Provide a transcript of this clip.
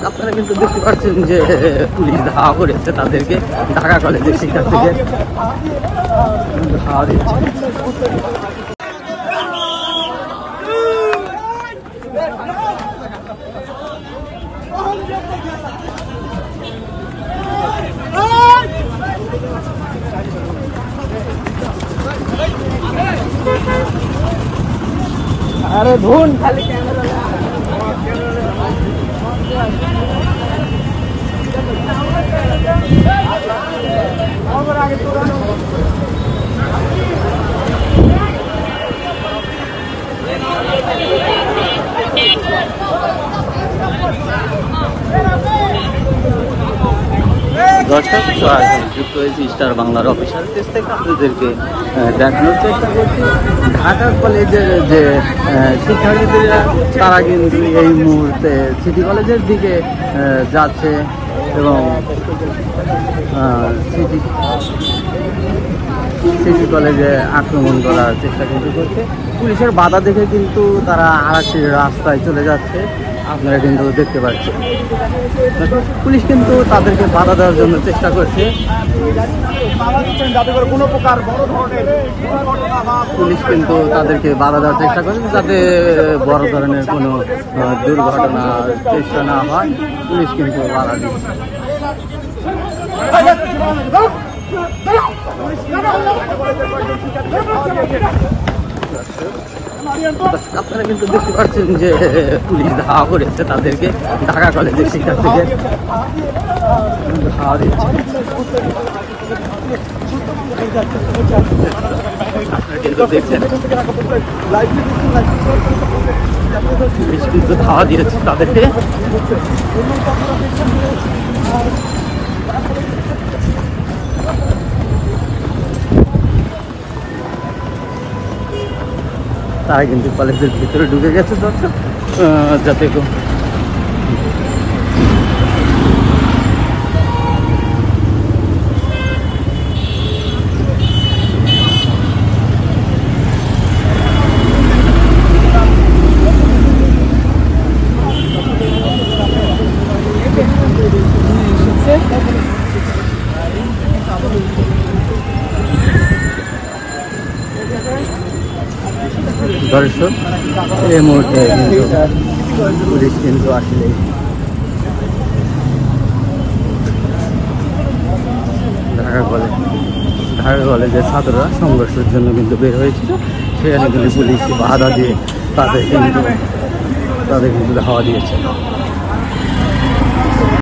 আপনারা কিন্তু দেখতে পাচ্ছেন যে পুলিশ ধাওয়া করেছে তাদেরকে ঢাকা কলেজের শিক্ষার্থীদের ধাওয়া দিচ্ছে। अरे धुन खाली कैमरा দর্শক যুক্ত হয়েছি স্টার বাংলার অফিসিয়াল পেজ থেকে আপনাদেরকে দেখানোর চেষ্টা করছি ঢাকা কলেজের যে শিক্ষার্থীরা তারা কিন্তু এই মুহূর্তে সিটি কলেজের দিকে যাচ্ছে এবং সিটি কলেজে আক্রমণ করার চেষ্টা কিন্তু করছে। পুলিশের বাধা দেখে কিন্তু তারা আরেকটি রাস্তায় চলে যাচ্ছে, আপনারা কিন্তু দেখতে পাচ্ছেন। পুলিশ কিন্তু তাদেরকে বাধা দেওয়ার জন্য চেষ্টা করছে, পুলিশ কিন্তু তাদেরকে বাধা দেওয়ার চেষ্টা করছে যাতে বড় ধরনের কোনো দুর্ঘটনার চেষ্টা না হয়। পুলিশ কিন্তু বাধা দিচ্ছে। আপনারা কিন্তু দেখতে পাচ্ছেন যে পুলিশ ধাওয়া করেছে তাদেরকে ঢাকা কলেজের শিক্ষার্থীদের ধাওয়া দিচ্ছে। আপনারা কিন্তু দেখছেন পুলিশ কিন্তু ধাওয়া দিয়েছে তাদেরকে। তারা কিন্তু কলেজের ভিতরে ঢুকে গেছে দর্শক, যাতে দর্শক এই মুহূর্তে কিন্তু পুলিশ কিন্তু আসলে ঢাকা কলেজের ছাত্ররা সংঘর্ষের জন্য কিন্তু বের হয়েছিল, সেখানে কিন্তু পুলিশ বাধা দিয়ে তাদের কিন্তু ধাওয়া দিয়েছে।